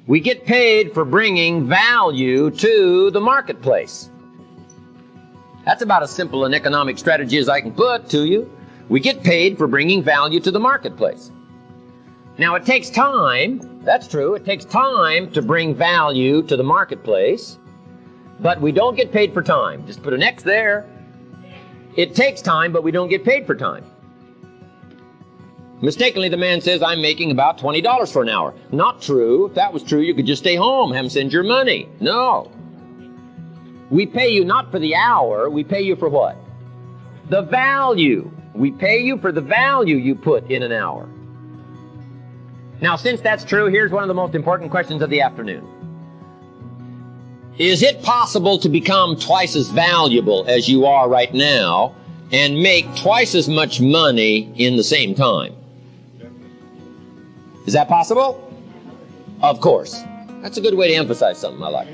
We get paid for bringing value to the marketplace. That's about as simple an economic strategy as I can put to you. We get paid for bringing value to the marketplace. Now, it takes time. That's true. It takes time to bring value to the marketplace. But we don't get paid for time. Just put an X there. It takes time, but we don't get paid for time. Mistakenly, the man says, I'm making about $20 for an hour. Not true. If that was true, you could just stay home, have him send your money. No. We pay you not for the hour. We pay you for what? The value. We pay you for the value you put in an hour. Now, since that's true, here's one of the most important questions of the afternoon. Is it possible to become twice as valuable as you are right now and make twice as much money in the same time? Is that possible? Of course. That's a good way to emphasize something I like.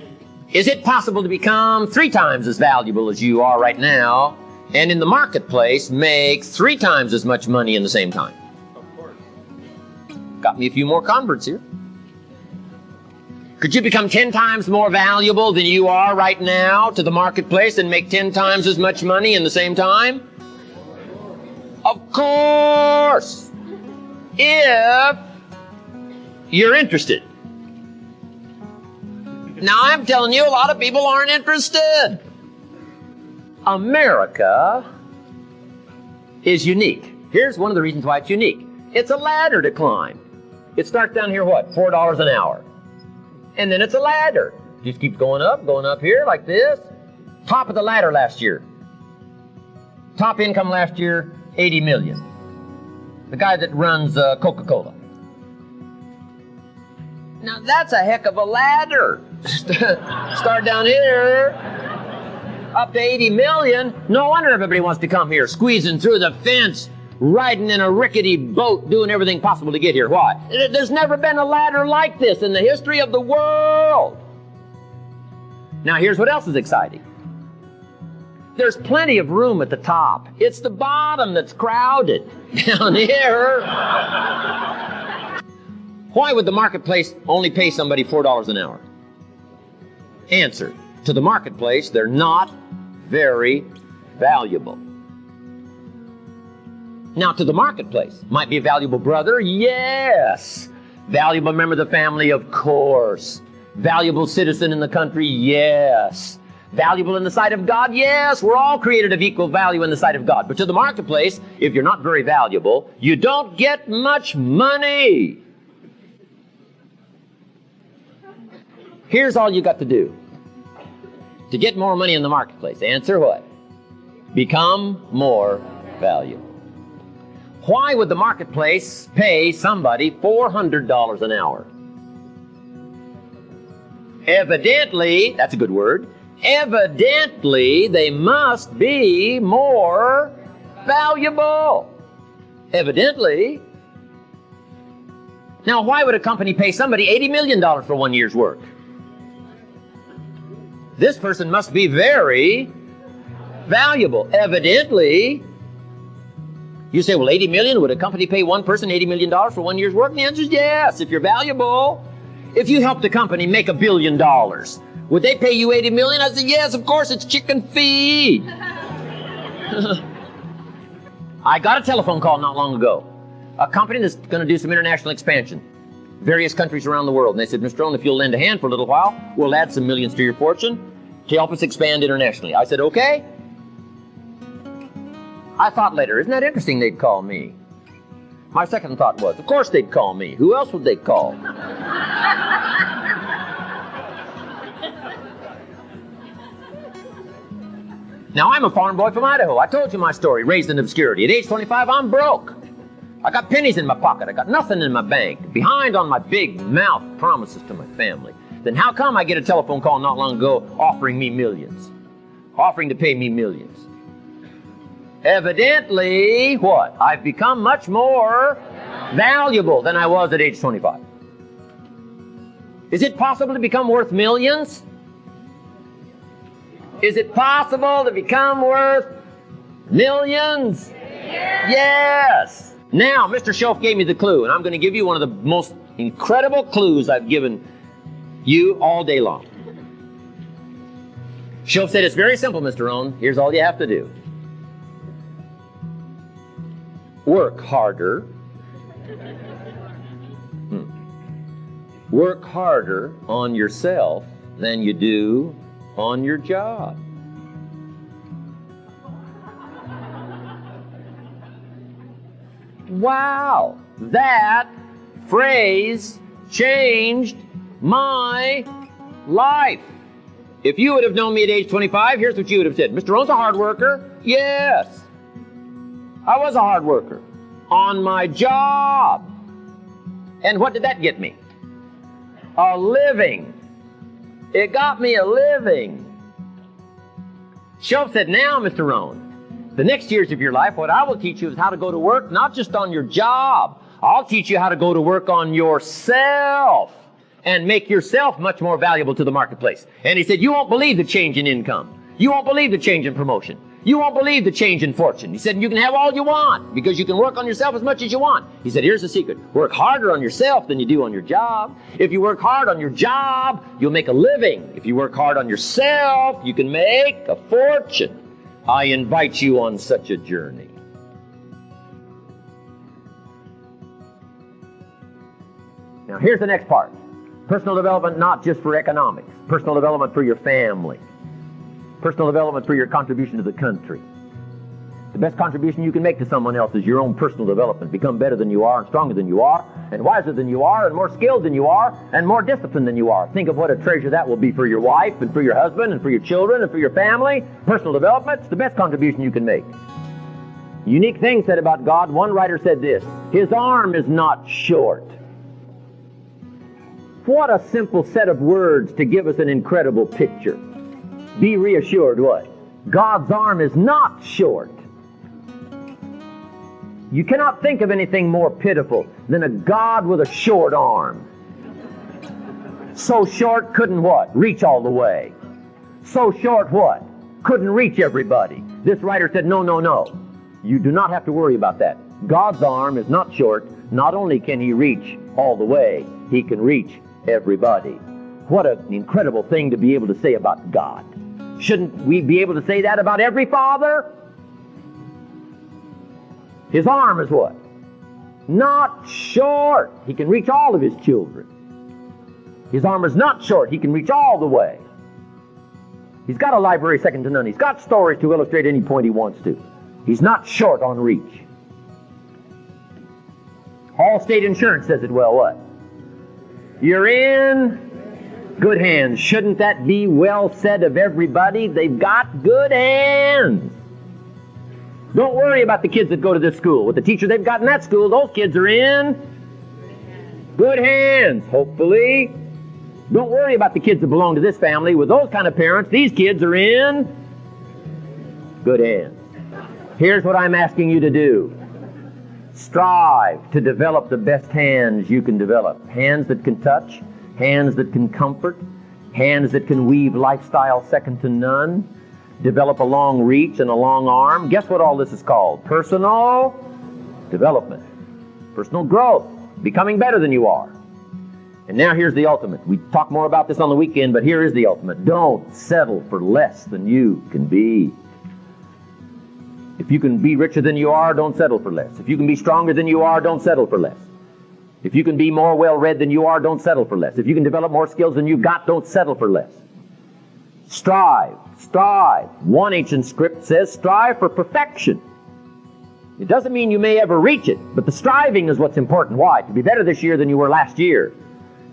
Is it possible to become 3 times as valuable as you are right now and in the marketplace make 3 times as much money in the same time? Of course. Got me a few more converts here. Could you become 10 times more valuable than you are right now to the marketplace and make 10 times as much money in the same time? Of course. If you're interested. Now, I'm telling you, a lot of people aren't interested. America is unique. Here's one of the reasons why it's unique. It's a ladder to climb. It starts down here, what, $4 an hour. And then it's a ladder. Just keeps going up here like this. Top of the ladder last year. Top income last year, $80 million. The guy that runs Coca-Cola. Now, that's a heck of a ladder. Start down here, up to 80 million. No wonder everybody wants to come here, squeezing through the fence, riding in a rickety boat, doing everything possible to get here. Why? There's never been a ladder like this in the history of the world. Now, here's what else is exciting. There's plenty of room at the top. It's the bottom that's crowded down here. Why would the marketplace only pay somebody $4 an hour? Answer. To the marketplace, they're not very valuable. Now, to the marketplace, might be a valuable brother? Yes. Valuable member of the family? Of course. Valuable citizen in the country? Yes. Valuable in the sight of God? Yes. We're all created of equal value in the sight of God. But to the marketplace, if you're not very valuable, you don't get much money. Here's all you got to do to get more money in the marketplace. Answer what? Become more valuable. Why would the marketplace pay somebody $400 an hour? Evidently, that's a good word, evidently they must be more valuable. Evidently. Now, why would a company pay somebody $80 million for 1 year's work? This person must be very valuable. Evidently. You say, well, $80 million, would a company pay one person $80 million for 1 year's work? And the answer is yes, if you're valuable. If you helped a company make $1 billion, would they pay you $80 million? I said, yes, of course, it's chicken feed. I got a telephone call not long ago. A company that's going to do some international expansion. Various countries around the world. And they said, Mr. Rohn, if you'll lend a hand for a little while, we'll add some millions to your fortune to help us expand internationally. I said, okay. I thought later, isn't that interesting they'd call me? My second thought was, of course they'd call me. Who else would they call? Now, I'm a farm boy from Idaho. I told you my story, raised in obscurity. At age 25, I'm broke. I got pennies in my pocket. I got nothing in my bank. Behind on my big mouth promises to my family. Then how come I get a telephone call not long ago offering me millions? Offering to pay me millions. Evidently, what? I've become much more valuable than I was at age 25. Is it possible to become worth millions? Is it possible to become worth millions? Yes. Now, Mr. Shelf gave me the clue, and I'm going to give you one of the most incredible clues I've given You all day long. She'll say, it's very simple, Mr. Rohn. Here's all you have to do. Work harder. Work harder on yourself than you do on your job. Wow, that phrase changed my life. If you would have known me at age 25, here's what you would have said. Mr. Rohn's a hard worker. Yes, I was a hard worker on my job. And what did that get me? A living. It got me a living. Shoaff said, now, Mr. Rohn, the next years of your life, what I will teach you is how to go to work, not just on your job. I'll teach you how to go to work on yourself and make yourself much more valuable to the marketplace. And he said, you won't believe the change in income. You won't believe the change in promotion. You won't believe the change in fortune. He said, you can have all you want because you can work on yourself as much as you want. He said, here's the secret. Work harder on yourself than you do on your job. If you work hard on your job, you'll make a living. If you work hard on yourself, you can make a fortune. I invite you on such a journey. Now, here's the next part. Personal development not just for economics. Personal development for your family. Personal development for your contribution to the country. The best contribution you can make to someone else is your own personal development. Become better than you are, and stronger than you are, and wiser than you are, and more skilled than you are, and more disciplined than you are. Think of what a treasure that will be for your wife, and for your husband, and for your children, and for your family. Personal development is the best contribution you can make. Unique thing said about God. One writer said this, His arm is not short. What a simple set of words to give us an incredible picture. Be reassured what? God's arm is not short. You cannot think of anything more pitiful than a God with a short arm. So short, couldn't what? Reach all the way. So short, what? Couldn't reach everybody. This writer said, no, no, no. You do not have to worry about that. God's arm is not short. Not only can He reach all the way, He can reach everybody. What an incredible thing to be able to say about God. Shouldn't we be able to say that about every father? His arm is what? Not short. He can reach all of His children. His arm is not short. He can reach all the way. He's got a library second to none. He's got stories to illustrate any point He wants to. He's not short on reach. Allstate Insurance says it well, what? You're in good hands. Shouldn't that be well said of everybody? They've got good hands. Don't worry about the kids that go to this school. With the teacher they've got in that school, those kids are in good hands, hopefully. Don't worry about the kids that belong to this family. With those kind of parents, these kids are in good hands. Here's what I'm asking you to do. Strive to develop the best hands you can develop. Hands that can touch, hands that can comfort, hands that can weave lifestyle second to none. Develop a long reach and a long arm. Guess what all this is called? Personal development. Personal growth. Becoming better than you are. And now here's the ultimate. We talk more about this on the weekend, but here is the ultimate. Don't settle for less than you can be. If you can be richer than you are, don't settle for less. If you can be stronger than you are, don't settle for less. If you can be more well-read than you are, don't settle for less. If you can develop more skills than you've got, don't settle for less. Strive, strive. One ancient script says, strive for perfection. It doesn't mean you may ever reach it, but the striving is what's important. Why? To be better this year than you were last year.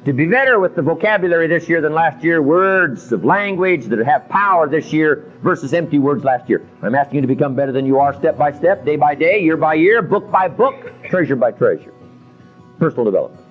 To be better with the vocabulary this year than last year, words of language that have power this year versus empty words last year. I'm asking you to become better than you are step by step, day by day, year by year, book by book, treasure by treasure. Personal development.